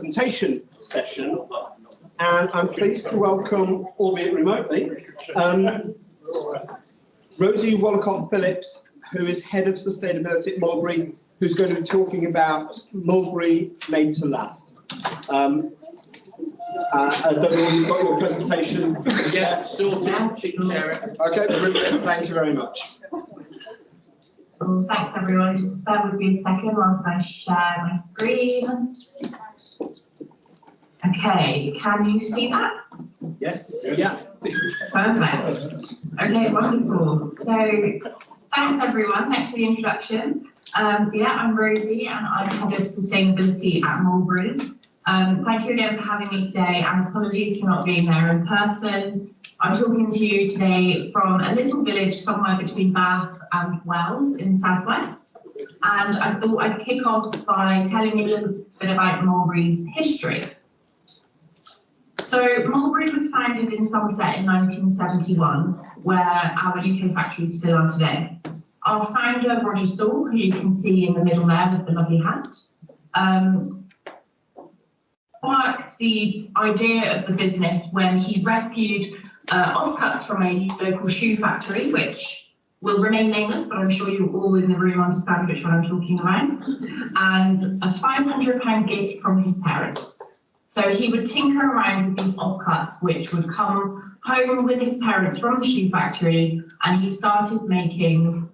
presentation session, and I'm pleased to welcome, albeit remotely, Rosie Wollacott Phillips, who is Head of Sustainability at Mulberry, who's going to be talking about Mulberry Made to Last. I don't know if you've got your presentation. Yeah, sorted. She can share it. Okay, brilliant. Thank you very much. Well, thanks everyone. Just bear with me a second whilst I share my screen. Okay, can you see that? Yes. Yeah. Perfect. Okay, wonderful. So thanks everyone. Thanks for the introduction. Yeah, I'm Rosie and I'm Head of Sustainability at Mulberry. Thank you again for having me today, and apologies for not being there in person. I'm talking to you today from a little village somewhere between Bath and Wells in the southwest, and I thought I'd kick off by telling you a little bit about Mulberry's history. So Mulberry was founded in Somerset in 1971, where our UK factories still are today. Our founder, Roger, who you can see in the middle there with the lovely hat, sparked the idea of the business when he rescued offcuts from a local shoe factory, which will remain nameless, but I'm sure you all in the room understand which one I'm talking about, and a £500 gift from his parents. So he would tinker around with these offcuts, which would come home with his parents from the shoe factory, and he started making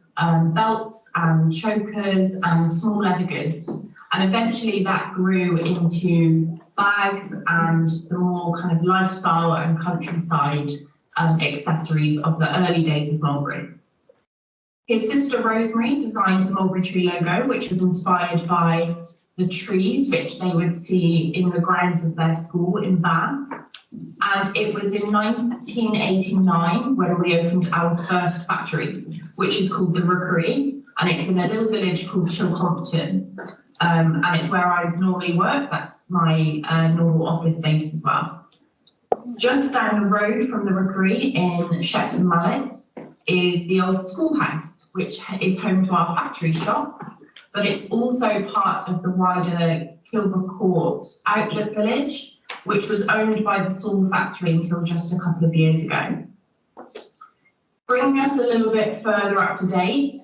belts and chokers and small leather goods. And eventually that grew into bags and the more kind of lifestyle and countryside accessories of the early days of Mulberry. His sister Rosemary designed the Mulberry tree logo, which was inspired by the trees which they would see in the grounds of their school in Bath. And it was in 1989 when we opened our first factory, which is called the Rookery, and it's in a little village called Chilcompton. And it's where I normally work. That's my normal office space as well. Just down the road from the Rookery in Shepton Mallet is the old schoolhouse, which is home to our factory shop, but it's also part of the wider Kilburn Court outlet village, which was owned by the Saul factory until just a couple of years ago. Bringing us a little bit further up to date,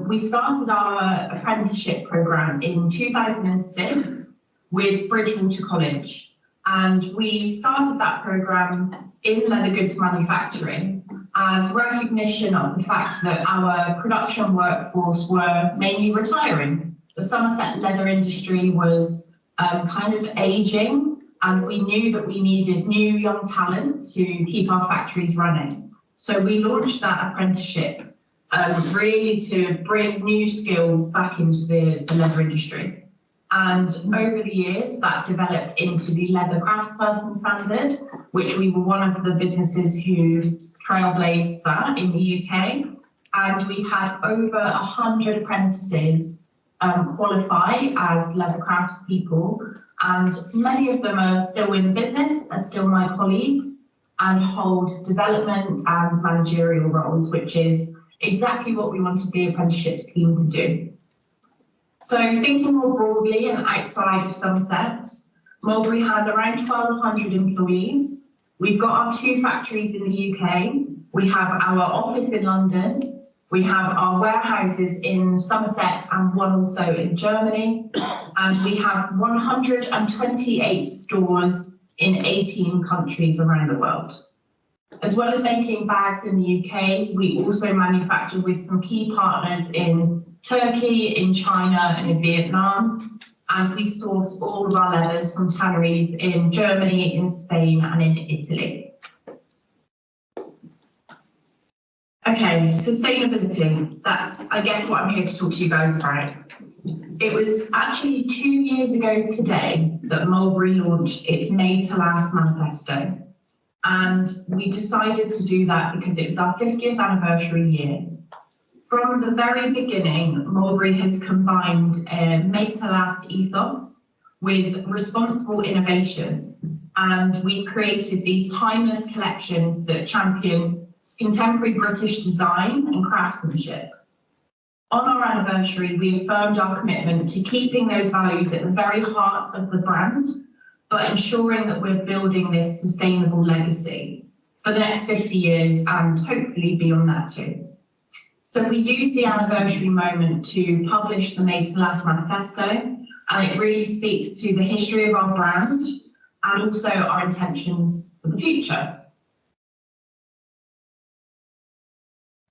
we started our apprenticeship programme in 2006 with Bridgewater College, and we started that programme in leather goods manufacturing as recognition of the fact that our production workforce were mainly retiring. The Somerset leather industry was kind of ageing, and we knew that we needed new young talent to keep our factories running. So we launched that apprenticeship really to bring new skills back into the leather industry. And over the years, that developed into the leather craftsperson standard, which we were one of the businesses who trailblazed that in the UK. And we had over 100 apprentices qualify as leather craftspeople, and many of them are still in business, are still my colleagues, and hold development and managerial roles, which is exactly what we wanted the apprenticeship scheme to do. So thinking more broadly and outside of Somerset, Mulberry has around 1,200 employees. We've got our 2 factories in the UK. We have our office in London. We have our warehouses in Somerset and one also in Germany. And we have 128 stores in 18 countries around the world. As well as making bags in the UK, we also manufacture with some key partners in Turkey, in China and in Vietnam. And we source all of our leathers from tanneries in Germany, in Spain and in Italy. Okay, sustainability. That's, I guess, what I'm here to talk to you guys about. It was actually 2 years ago today that Mulberry launched its Made to Last manifesto. And we decided to do that because it was our 50th anniversary year. From the very beginning, Mulberry has combined a Made to Last ethos with responsible innovation. And we created these timeless collections that champion contemporary British design and craftsmanship. On our anniversary, we affirmed our commitment to keeping those values at the very heart of the brand but ensuring that we're building this sustainable legacy for the next 50 years and hopefully beyond that too. So we use the anniversary moment to publish the Made to Last manifesto, and it really speaks to the history of our brand and also our intentions for the future.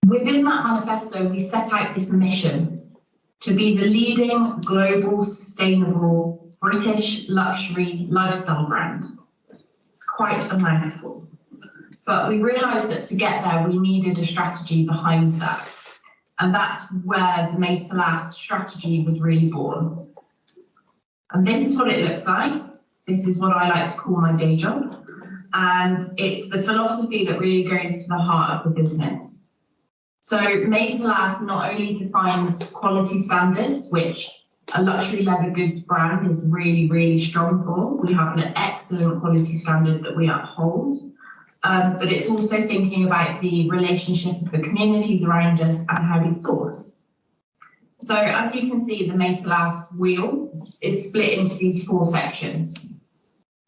Within that manifesto, we set out this mission to be the leading global sustainable British luxury lifestyle brand. It's quite a mouthful, but we realised that to get there, we needed a strategy behind that. And that's where the Made to Last strategy was really born. And this is what it looks like. This is what I like to call my day job. And it's the philosophy that really goes to the heart of the business. So Made to Last not only defines quality standards, which a luxury leather goods brand is really, really strong for. We have an excellent quality standard that we uphold. But it's also thinking about the relationship of the communities around us and how we source. So as you can see, the Made to Last wheel is split into these 4 sections.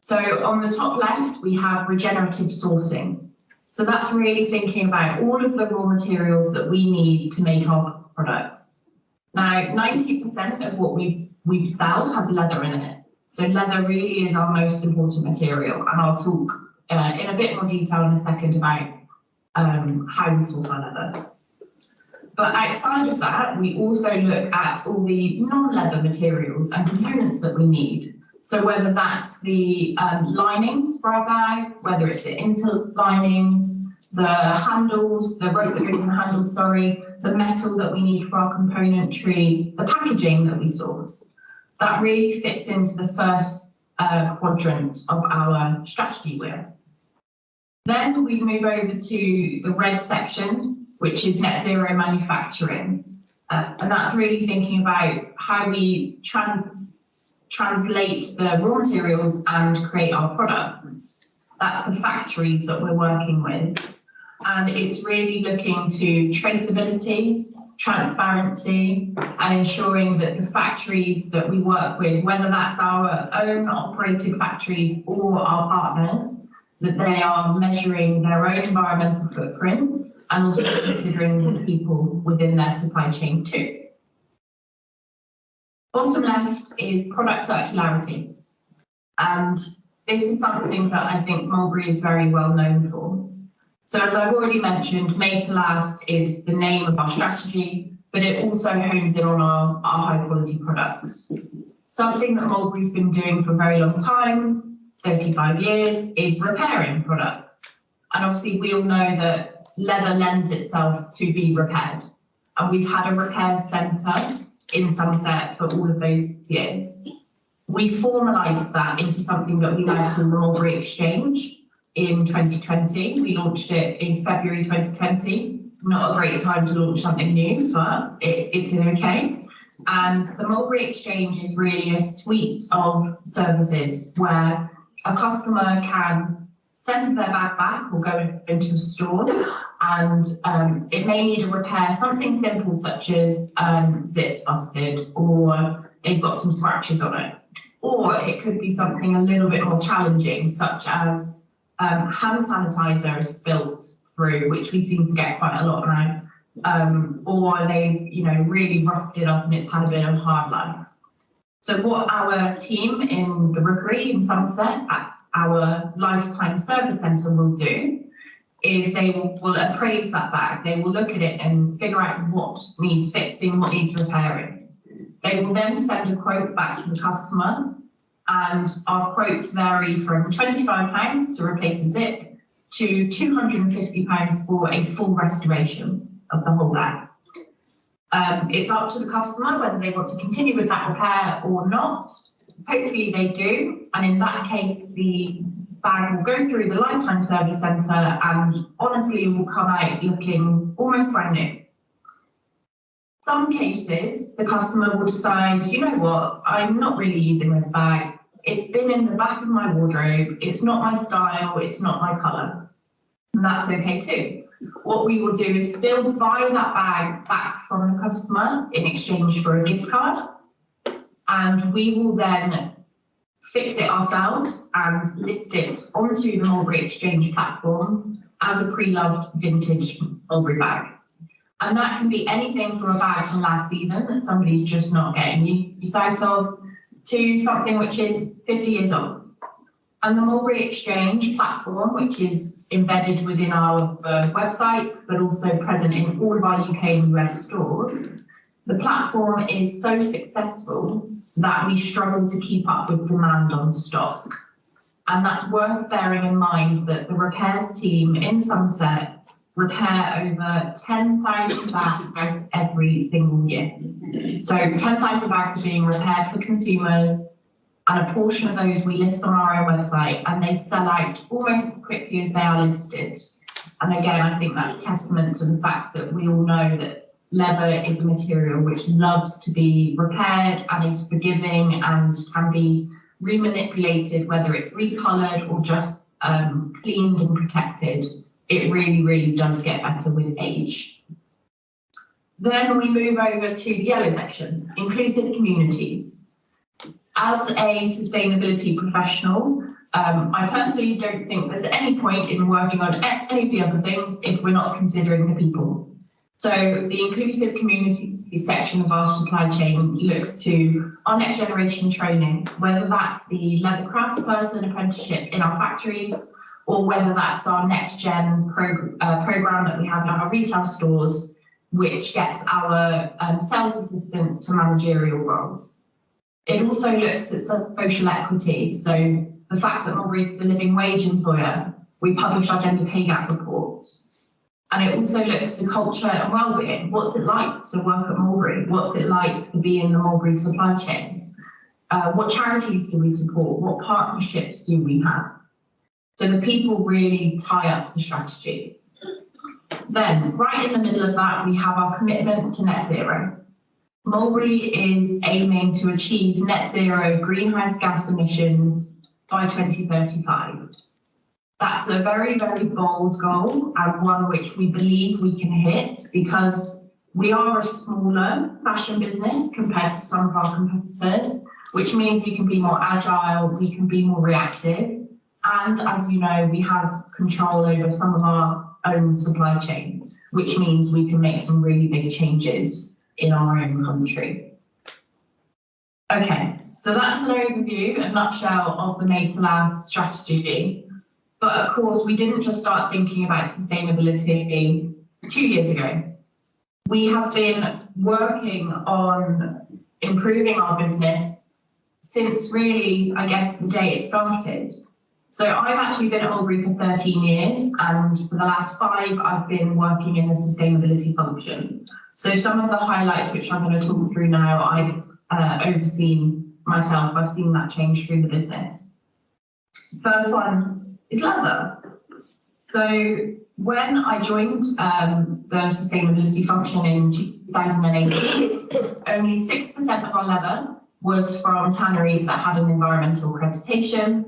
So on the top left, we have regenerative sourcing. So that's really thinking about all of the raw materials that we need to make our products. Now, 90% of what we sell has leather in it. So leather really is our most important material, and I'll talk in a bit more detail in a second about how we source our leather. But outside of that, we also look at all the non-leather materials and components that we need. So whether that's the linings for our bag, whether it's the interlinings, the handles, the rope that goes in the handles, sorry, the metal that we need for our componentry, the packaging that we source, that really fits into the first quadrant of our strategy wheel. Then we move over to the red section, which is net zero manufacturing. And that's really thinking about how we translate the raw materials and create our products. That's the factories that we're working with. And it's really looking to traceability, transparency, and ensuring that the factories that we work with, whether that's our own operated factories or our partners, that they are measuring their own environmental footprint and also considering the people within their supply chain too. Bottom left is product circularity. And this is something that I think Mulberry is very well known for. So as I've already mentioned, Made to Last is the name of our strategy, but it also hones in on our high quality products. Something that Mulberry's been doing for a very long time, 35 years, is repairing products. And obviously we all know that leather lends itself to be repaired. And we've had a repair centre in Somerset for all of those years. We formalised that into something that we now call the Mulberry Exchange in 2020. We launched it in February 2020. Not a great time to launch something new, but it did okay. And the Mulberry Exchange is really a suite of services where a customer can send their bag back or go into a store, and it may need a repair, something simple such as zip's busted or they've got some scratches on it. Or it could be something a little bit more challenging, such as hand sanitizer is spilt through, which we seem to get quite a lot now, or they've really roughed it up and it's had a bit of hard life. So what our team in the Rookery in Somerset at our lifetime service centre will do is they will appraise that bag. They will look at it and figure out what needs fixing, what needs repairing. They will then send a quote back to the customer, and our quotes vary from £25 to replace a zip to £250 for a full restoration of the whole bag. It's up to the customer whether they want to continue with that repair or not. Hopefully they do, and in that case the bag will go through the lifetime service centre and honestly will come out looking almost brand new. Some cases the customer will decide, you know what, I'm not really using this bag. It's been in the back of my wardrobe, it's not my style, it's not my colour. And that's okay too. What we will do is still buy that bag back from the customer in exchange for a gift card. And we will then fix it ourselves and list it onto the Mulberry Exchange platform as a pre-loved vintage Mulberry bag. And that can be anything from a bag from last season that somebody's just not getting use out of, to something which is 50 years old. And the Mulberry Exchange platform, which is embedded within our website, but also present in all of our UK and US stores, the platform is so successful that we struggle to keep up with demand on stock. And that's worth bearing in mind that the repairs team in Somerset repair over 10,000 bags every single year. So 10,000 bags are being repaired for consumers, and a portion of those we list on our own website, and they sell out almost as quickly as they are listed. And again, I think that's testament to the fact that we all know that leather is a material which loves to be repaired and is forgiving and can be remanipulated, whether it's recolored or just cleaned and protected. It really, really does get better with age. Then we move over to the yellow section, inclusive communities. As a sustainability professional, I personally don't think there's any point in working on any of the other things if we're not considering the people. So the inclusive community section of our supply chain looks to our next generation training, whether that's the leather craftsperson apprenticeship in our factories, or whether that's our next gen program that we have in our retail stores, which gets our sales assistants to managerial roles. It also looks at social equity. So the fact that Mulberry is a living wage employer, we publish our gender pay gap report. And it also looks to culture and well-being. What's it like to work at Mulberry? What's it like to be in the Mulberry supply chain? What charities do we support? What partnerships do we have? So the people really tie up the strategy. Then, right in the middle of that, we have our commitment to net zero. Mulberry is aiming to achieve net zero greenhouse gas emissions by 2035. That's a very, very bold goal, and one which we believe we can hit because we are a smaller fashion business compared to some of our competitors, which means we can be more agile, we can be more reactive. And as you know, we have control over some of our own supply chain, which means we can make some really big changes in our own country. Okay, so that's an overview, a nutshell of the Made to Last strategy. But of course, we didn't just start thinking about sustainability 2 years ago. We have been working on improving our business since really, I guess, the day it started. So I've actually been at Mulberry for 13 years, and for the last 5, I've been working in the sustainability function. So some of the highlights which I'm going to talk through now, I've overseen myself. I've seen that change through the business. First one is leather. So when I joined the sustainability function in 2018, only 6% of our leather was from tanneries that had an environmental accreditation.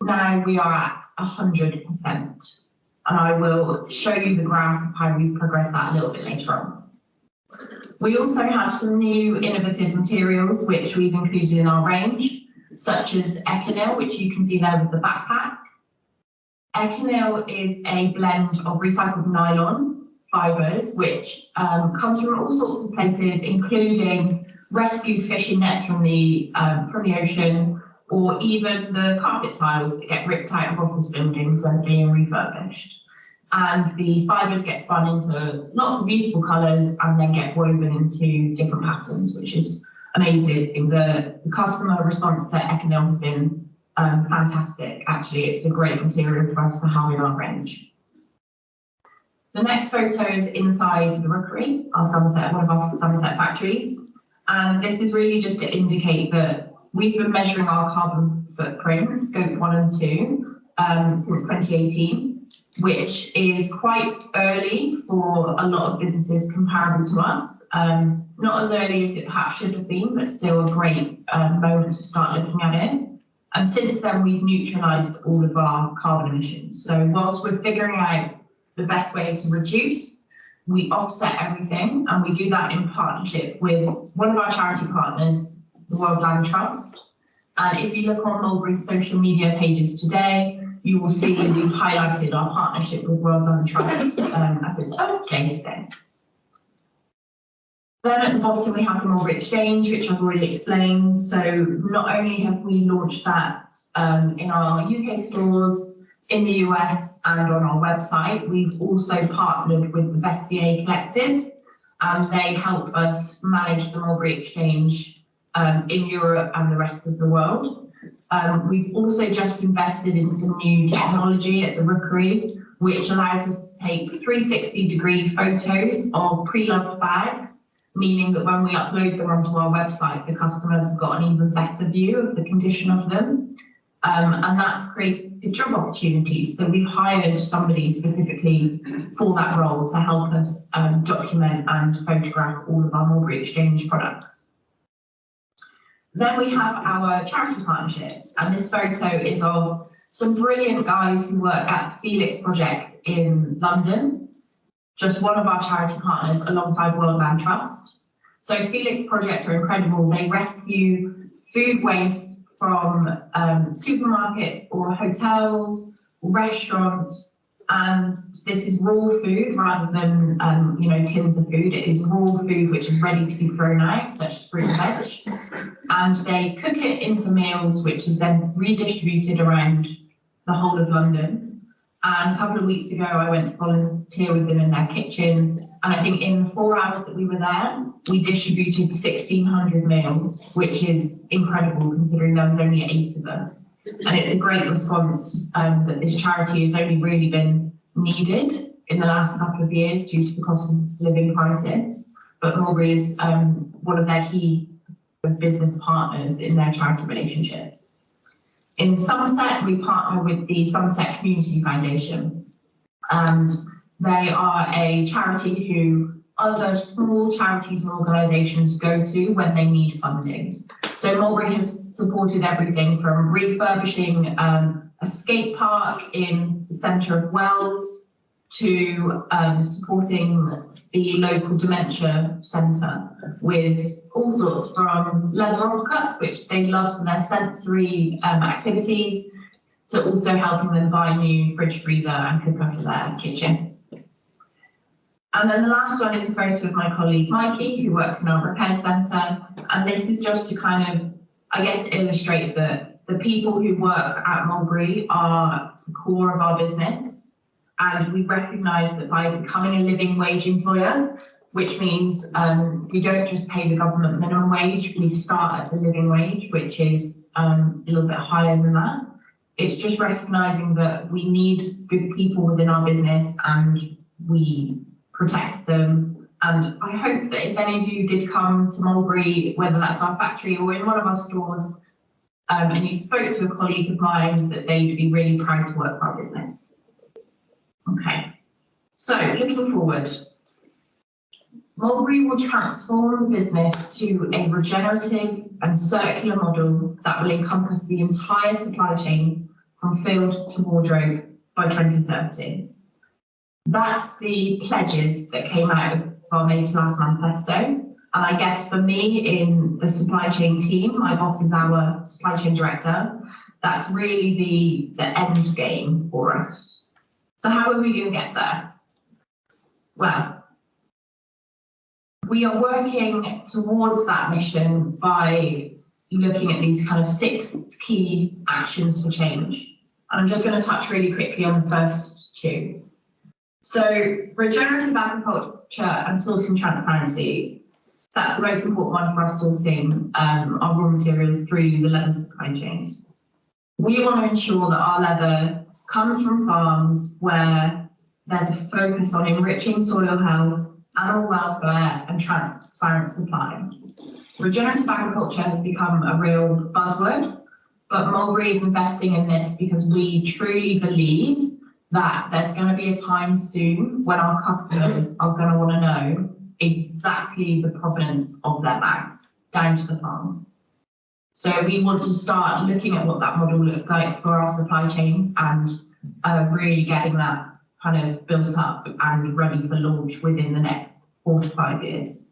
Now we are at 100%. And I will show you the graph of how we've progressed that a little bit later on. We also have some new innovative materials which we've included in our range, such as Econyl, which you can see there with the backpack. Econyl is a blend of recycled nylon fibres, which comes from all sorts of places, including rescued fishing nets from the ocean, or even the carpet tiles that get ripped out of office buildings when they're being refurbished. And the fibres get spun into lots of beautiful colours and then get woven into different patterns, which is amazing. The customer response to Econyl has been fantastic. Actually, it's a great material for us to have in our range. The next photo is inside the rookery, one of our Somerset factories. And this is really just to indicate that we've been measuring our carbon footprint, scope 1 and 2, since 2018, which is quite early for a lot of businesses comparable to us. Not as early as it perhaps should have been, but still a great moment to start looking at it. And since then, we've neutralised all of our carbon emissions. So whilst we're figuring out the best way to reduce, we offset everything, and we do that in partnership with one of our charity partners, the World Land Trust. And if you look on Mulberry's social media pages today, you will see we've highlighted our partnership with World Land Trust as its birthplace day. Then at the bottom we have the Mulberry Exchange, which I've already explained. So not only have we launched that in our UK stores, in the US and on our website, we've also partnered with the Vestiaire Collective, and they help us manage the Mulberry Exchange in Europe and the rest of the world. We've also just invested in some new technology at the Rookery, which allows us to take 360-degree photos of pre-loved bags, meaning that when we upload them onto our website, the customers have got an even better view of the condition of them. And that's created job opportunities. So we've hired somebody specifically for that role to help us document and photograph all of our Mulberry Exchange products. Then we have our charity partnerships, and this photo is of some brilliant guys who work at the Phillips project in London, just one of our charity partners alongside World Land Trust. So Phillips project are incredible. They rescue food waste from supermarkets or hotels, restaurants, and this is raw food rather than tins of food. It is raw food which is ready to be thrown out, such as fruit and veg, and they cook it into meals which is then redistributed around the whole of London. And a couple of weeks ago I went to volunteer with them in their kitchen, and I think in the 4 hours that we were there, we distributed 1,600 meals, which is incredible considering there was only 8 of us. And it's a great response that this charity has only really been needed in the last couple of years due to the cost of living crisis. But Mulberry is one of their key business partners in their charity relationships. In Somerset, we partner with the Somerset Community Foundation, and they are a charity who other small charities and organisations go to when they need funding. So Mulberry has supported everything from refurbishing a skate park in the centre of Wells to supporting the local dementia centre with all sorts, from leather offcuts, which they love for their sensory activities, to also helping them buy new fridge, freezer and cooker for their kitchen. And then the last one is a photo of my colleague Mikey, who works in our repair centre. And this is just to kind of, I guess, illustrate that the people who work at Mulberry are the core of our business. And we recognise that by becoming a living wage employer, which means we don't just pay the government minimum wage, we start at the living wage, which is a little bit higher than that. It's just recognising that we need good people within our business and we protect them. And I hope that if any of you did come to Mulberry, whether that's our factory or in one of our stores, and you spoke to a colleague of mine, that they'd be really proud to work for our business. Okay, so looking forward, Mulberry will transform the business to a regenerative and circular model that will encompass the entire supply chain from field to wardrobe by 2030. That's the pledges that came out of our May to Last manifesto. And I guess for me in the supply chain team, my boss is our supply chain director, that's really the end game for us. So how are we going to get there? Well, we are working towards that mission by looking at these kind of 6 key actions for change. And I'm just going to touch really quickly on the first 2. So regenerative agriculture and sourcing transparency, that's the most important one for us, sourcing our raw materials through the leather supply chain. We want to ensure that our leather comes from farms where there's a focus on enriching soil health, animal welfare and transparent supply. Regenerative agriculture has become a real buzzword, but Mulberry is investing in this because we truly believe that there's going to be a time soon when our customers are going to want to know exactly the provenance of their bags down to the farm. So we want to start looking at what that model looks like for our supply chains and really getting that kind of built up and ready for launch within the next 4 to 5 years.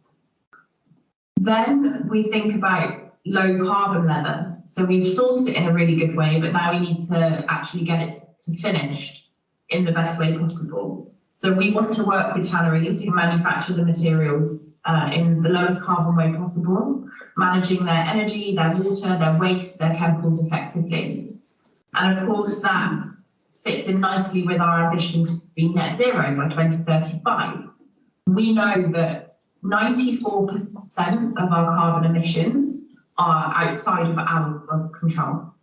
Then we think about low carbon leather. So we've sourced it in a really good way, but now we need to actually get it to finished in the best way possible. So we want to work with tanneries who manufacture the materials in the lowest carbon way possible, managing their energy, their water, their waste, their chemicals effectively. And of course, that fits in nicely with our ambition to be net zero by 2035. We know that 94% of our carbon emissions are outside of our control.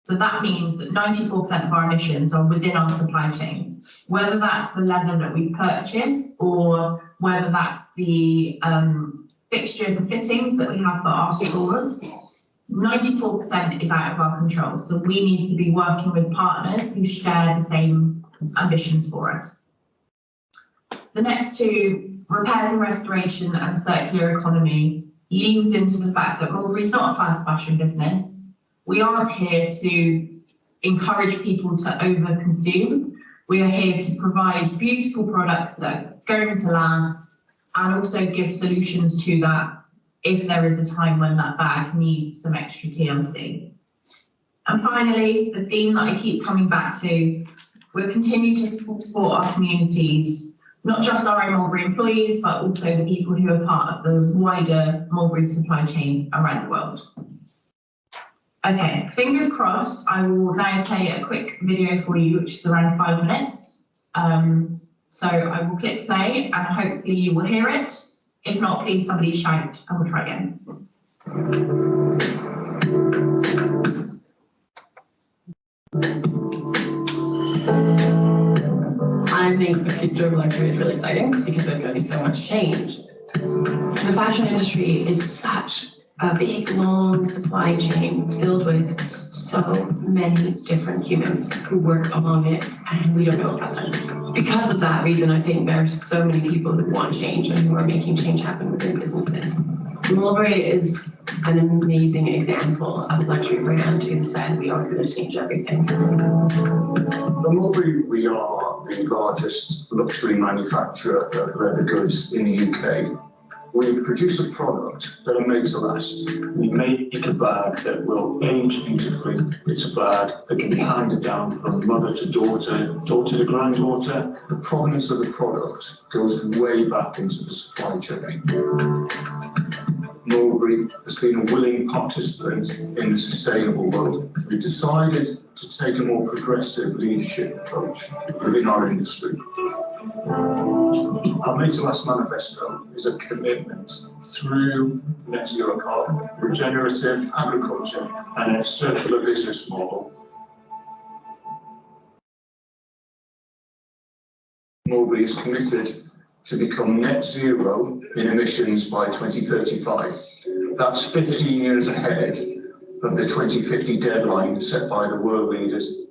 So that means that 94% of our emissions are within our supply chain, whether that's the leather that we purchase or whether that's the fixtures and fittings that we have for our stores. 94% is out of our control. So we need to be working with partners who share the same ambitions for us. The next two, repairs and restoration and circular economy, leans into the fact that Mulberry's not a fast fashion business. We aren't here to encourage people to over-consume. We are here to provide beautiful products that are going to last and also give solutions to that if there is a time when that bag needs some extra TLC. And finally, the theme that I keep coming back to, we'll continue to support our communities, not just our own Mulberry employees, but also the people who are part of the wider Mulberry supply chain around the world. Okay, fingers crossed, I will now play a quick video for you, which is around 5 minutes. So I will click play and hopefully you will hear it. If not, please somebody shout and we'll try again. I think the future of luxury is really exciting because there's going to be so much change. The fashion industry is such a big, long supply chain filled with so many different humans who work along it, and we don't know about them. Because of that reason, I think there are so many people who want change and who are making change happen within businesses. Mulberry is an amazing example of a luxury brand who said we are going to change everything. At Mulberry, we are the largest luxury manufacturer of leather goods in the UK. We produce a product that are made to last. We make a bag that will age beautifully. It's a bag that can be handed down from mother to daughter, daughter to granddaughter. The provenance of the product goes way back into the supply chain. Mulberry has been a willing participant in the sustainable world. We decided to take a more progressive leadership approach within our industry. Our Made to Last manifesto is a commitment through net zero carbon, regenerative agriculture, and a circular business model. Mulberry is committed to become net zero in emissions by 2035. That's 15 years ahead of the 2050 deadline set by the world leaders.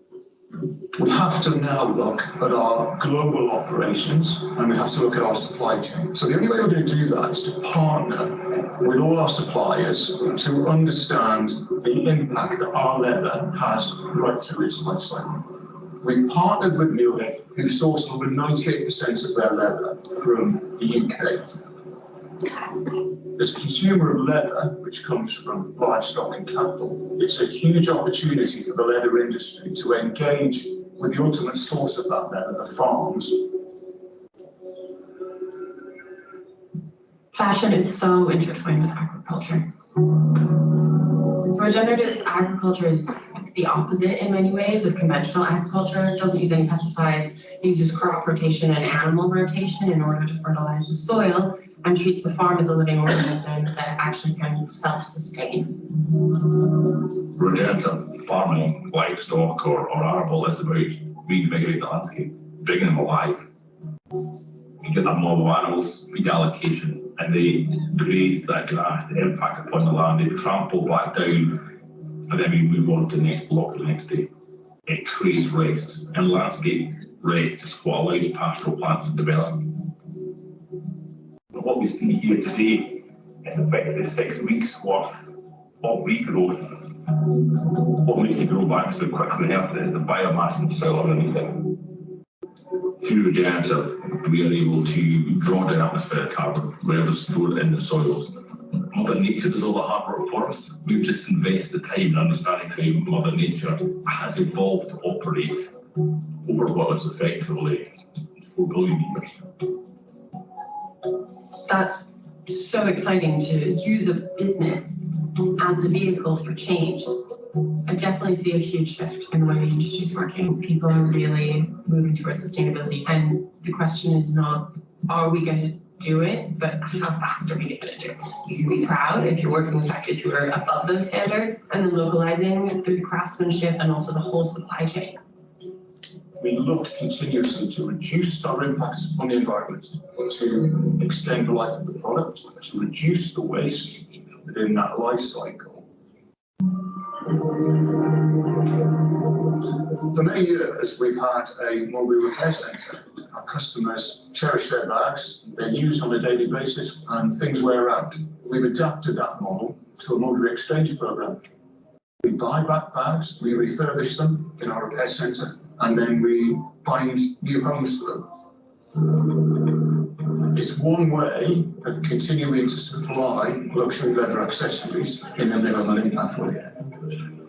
We have to now look at our global operations and we have to look at our supply chain. So the only way we're going to do that is to partner with all our suppliers to understand the impact that our leather has right through its life cycle. We partnered with Mulberry, who source over 98% of their leather from the UK. As a consumer of leather, which comes from livestock and cattle, it's a huge opportunity for the leather industry to engage with the ultimate source of that leather, the farms. Fashion is so intertwined with agriculture. Regenerative agriculture is the opposite in many ways of conventional agriculture. It doesn't use any pesticides, it uses crop rotation and animal rotation in order to fertilize the soil, and treats the farm as a living organism that actually can self-sustain. Regenerative farming, livestock or arable is about reinvigorating the landscape, bringing them alive. You get that mob of animals, feed allocation, and they graze that grass, the impact upon the land, they trample back down, and then we move on to the next block the next day. It creates rest, and landscape rest is what allows pastoral plants to develop. What we see here today is effectively 6 weeks worth of regrowth. What makes it grow back so quickly and healthy is the biomass in the soil underneath it. Through regenerative, we are able to draw down atmospheric carbon wherever stored in the soils, Mother Nature does all the hard work for us. We've just invested time in understanding how Mother Nature has evolved to operate over what was effectively 4 billion years. That's so exciting to use a business as a vehicle for change. I definitely see a huge shift in the way the industry is working. People are really moving towards sustainability. And the question is not, are we going to do it, but how fast are we going to do it? You can be proud if you're working with factories who are above those standards, and then localizing through craftsmanship and also the whole supply chain. We look continuously to reduce our impact on the environment, to extend the life of the product, to reduce the waste within that life cycle. For many years, we've had a Mulberry repair centre. Our customers cherish their bags, they're used on a daily basis, and things wear out. We've adapted that model to a Mulberry exchange programme. We buy back bags, we refurbish them in our repair centre, and then we find new homes for them. It's one way of continuing to supply luxury leather accessories in a minimal impact way.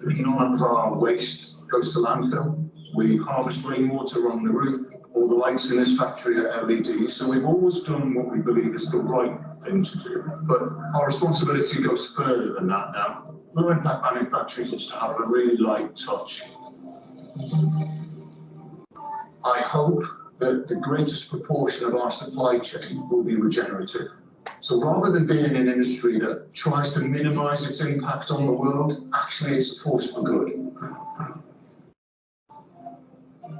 None of our waste goes to landfill. We harvest rainwater on the roof. All the lights in this factory are LEDs. So we've always done what we believe is the right thing to do. But our responsibility goes further than that now. Low impact manufacturing is to have a really light touch. I hope that the greatest proportion of our supply chain will be regenerative. So rather than being in an industry that tries to minimise its impact on the world, actually it's a force for good.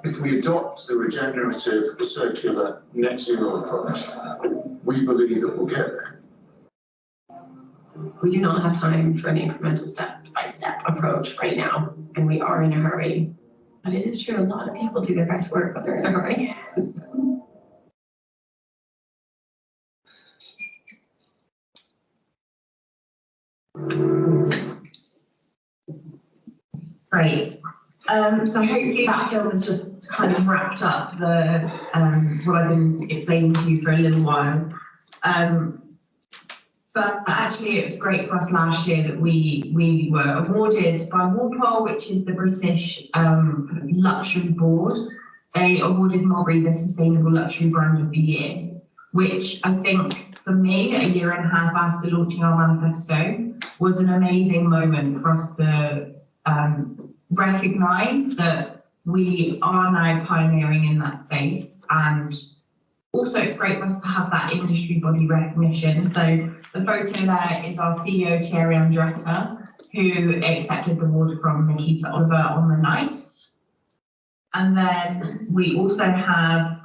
If we adopt the regenerative, circular, net zero approach, we believe that we'll get there. We do not have time for an incremental step-by-step approach right now, and we are in a hurry. But it is true, a lot of people do their best work, but they're in a hurry. Great. So hopefully that film has just kind of wrapped up the what I've been explaining to you for a little while. But actually, it was great for us last year that we were awarded by Wollacott, which is the British luxury board. They awarded Mulberry the Sustainable Luxury Brand of the Year, which I think for me, a year and a half after launching our manifesto, was an amazing moment for us to recognise that we are now pioneering in that space. And also it's great for us to have that industry body recognition. So the photo there is our CEO, Thierry Andretta, who accepted the award from Nikita Oliver on the night. And then we also have,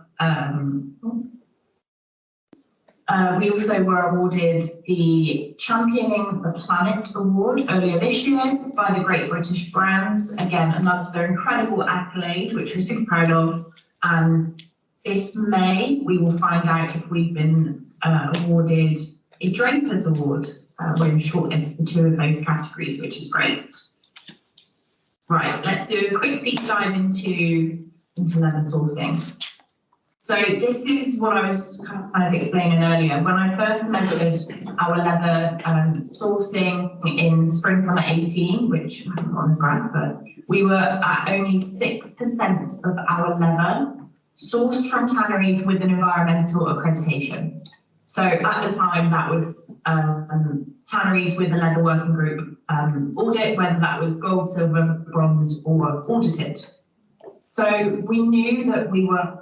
we also were awarded the Championing the Planet Award earlier this year by the Great British Brands. Again, another incredible accolade, which we're super proud of. And this May, we will find out if we've been awarded a Drapers Award. We're in shortlist for 2 of those categories, which is great. Right, let's do a quick deep dive into leather sourcing. So this is what I was kind of explaining earlier. When I first measured our leather sourcing in spring summer 18, which I haven't got on this graph, but we were at only 6% of our leather sourced from tanneries with an environmental accreditation. So at the time, that was tanneries with a leather working group audit, whether that was gold, silver, bronze, or audited. So we knew that we were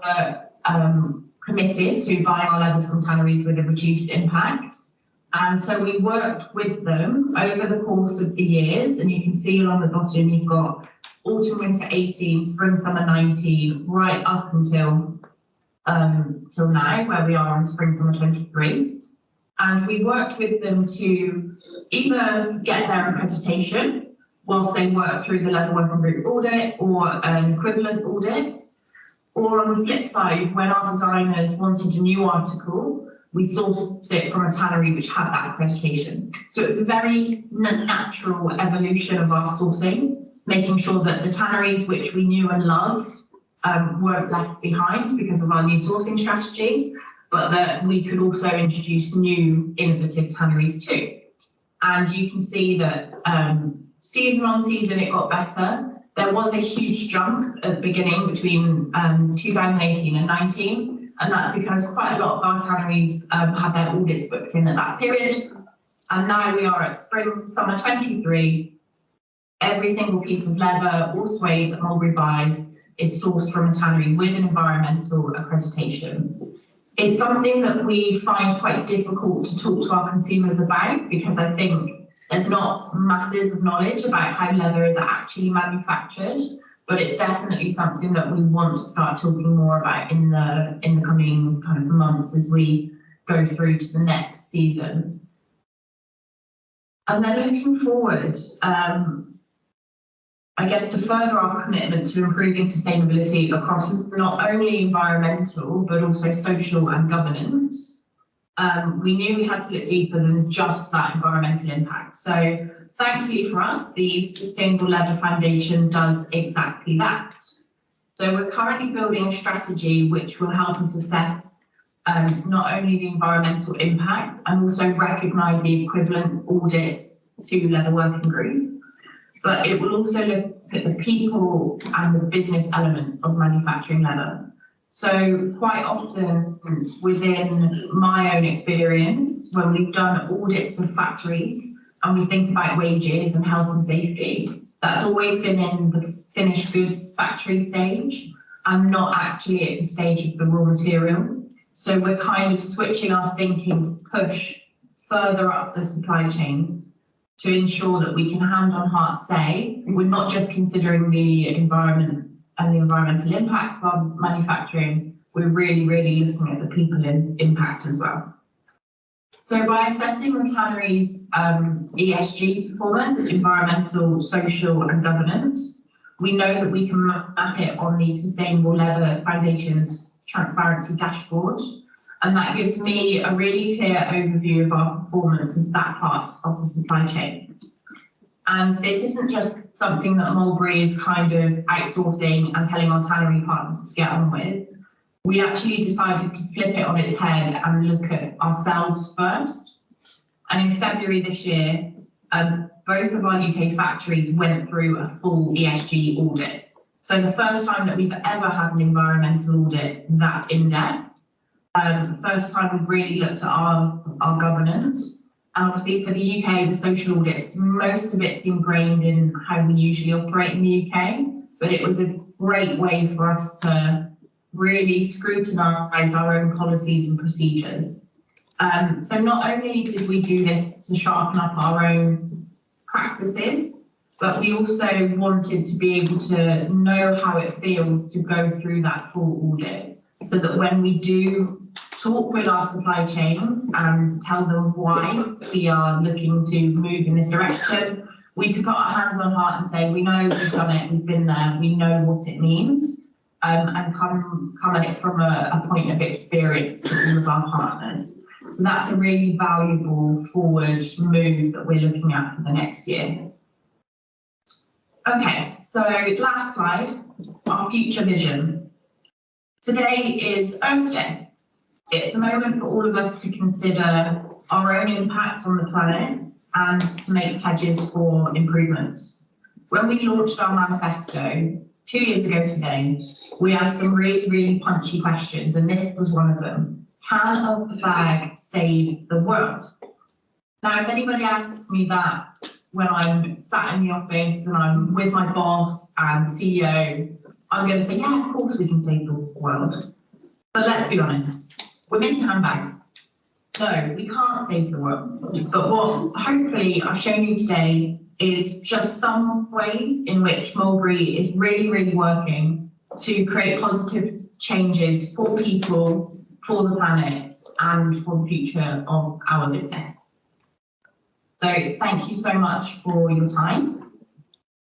committed to buying our leather from tanneries with a reduced impact. And so we worked with them over the course of the years, and you can see along the bottom, you've got autumn, winter 18, spring, summer 19, right up until till now, where we are in spring, summer 23. And we worked with them to either get their accreditation whilst they work through the leather working group audit or an equivalent audit. Or on the flip side, when our designers wanted a new article, we sourced it from a tannery which had that accreditation. So it was a very natural evolution of our sourcing, making sure that the tanneries which we knew and loved weren't left behind because of our new sourcing strategy, but that we could also introduce new innovative tanneries too. And you can see that season on season it got better. There was a huge jump at the beginning between 2018 and 19, and that's because quite a lot of our tanneries had their audits booked in at that period. And now we are at spring, summer 23. Every single piece of leather or suede that Mulberry buys is sourced from a tannery with an environmental accreditation. It's something that we find quite difficult to talk to our consumers about, because I think there's not masses of knowledge about how leather is actually manufactured, but it's definitely something that we want to start talking more about in the coming kind of months as we go through to the next season. And then looking forward, I guess to further our commitment to improving sustainability across not only environmental, but also social and governance, we knew we had to look deeper than just that environmental impact. So thankfully for us, the Sustainable Leather Foundation does exactly that. So we're currently building a strategy which will help us assess not only the environmental impact and also recognise the equivalent audits to Leather Working Group, but it will also look at the people and the business elements of manufacturing leather. So quite often within my own experience, when we've done audits of factories and we think about wages and health and safety, that's always been in the finished goods factory stage and not actually at the stage of the raw material. So we're kind of switching our thinking to push further up the supply chain to ensure that we can hand on heart say we're not just considering the environment and the environmental impact of our manufacturing, we're really, really looking at the people impact as well. So by assessing the tannery's ESG performance, environmental, social and governance, we know that we can map it on the Sustainable Leather Foundation's transparency dashboard. And that gives me a really clear overview of our performance as that part of the supply chain. And this isn't just something that Mulberry is kind of outsourcing and telling our tannery partners to get on with. We actually decided to flip it on its head and look at ourselves first. And in February this year, both of our UK factories went through a full ESG audit. So the first time that we've ever had an environmental audit that in-depth. First time we've really looked at our governance. And obviously for the UK, the social audits, most of it's ingrained in how we usually operate in the UK, but it was a great way for us to really scrutinise our own policies and procedures. So not only did we do this to sharpen up our own practices, but we also wanted to be able to know how it feels to go through that full audit, so that when we do talk with our supply chains and tell them why we are looking to move in this direction, we could put our hands on heart and say, we know we've done it, we've been there, we know what it means, and come at it from a point of experience with all of our partners. So that's a really valuable forward move that we're looking at for the next year. Okay, so last slide, our future vision. Today is Earth Day. It's a moment for all of us to consider our own impacts on the planet and to make pledges for improvements. When we launched our manifesto 2 years ago today, we asked some really, really punchy questions, and this was one of them. Can a bag save the world? Now, if anybody asks me that when I'm sat in the office and I'm with my boss and CEO, I'm going to say, yeah, of course we can save the world. But let's be honest. We're making handbags. No, we can't save the world. But what hopefully I've shown you today is just some ways in which Mulberry is really, really working to create positive changes for people, for the planet, and for the future of our business. So thank you so much for your time.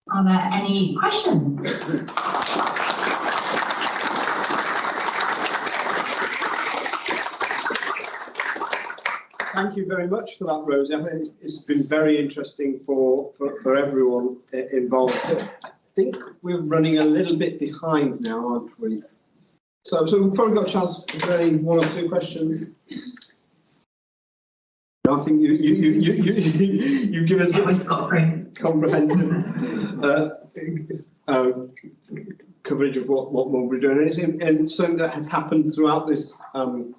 Are there any questions? Thank you very much for that, Rosie. I think it's been very interesting for everyone involved. I think we're running a little bit behind now, aren't we? So we've probably got a chance for only one or two questions. I think you give us Yeah, we got free. comprehensive coverage of what Mulberry are doing, and something that has happened throughout this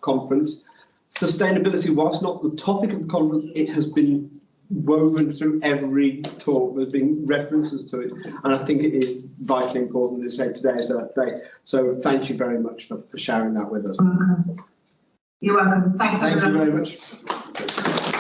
conference. Sustainability, whilst not the topic of the conference, it has been woven through every talk. There's been references to it, and I think it is vitally important to say today is Earth Day. So thank you very much for sharing that with us. You're welcome. Thanks, Thank you everyone. very much.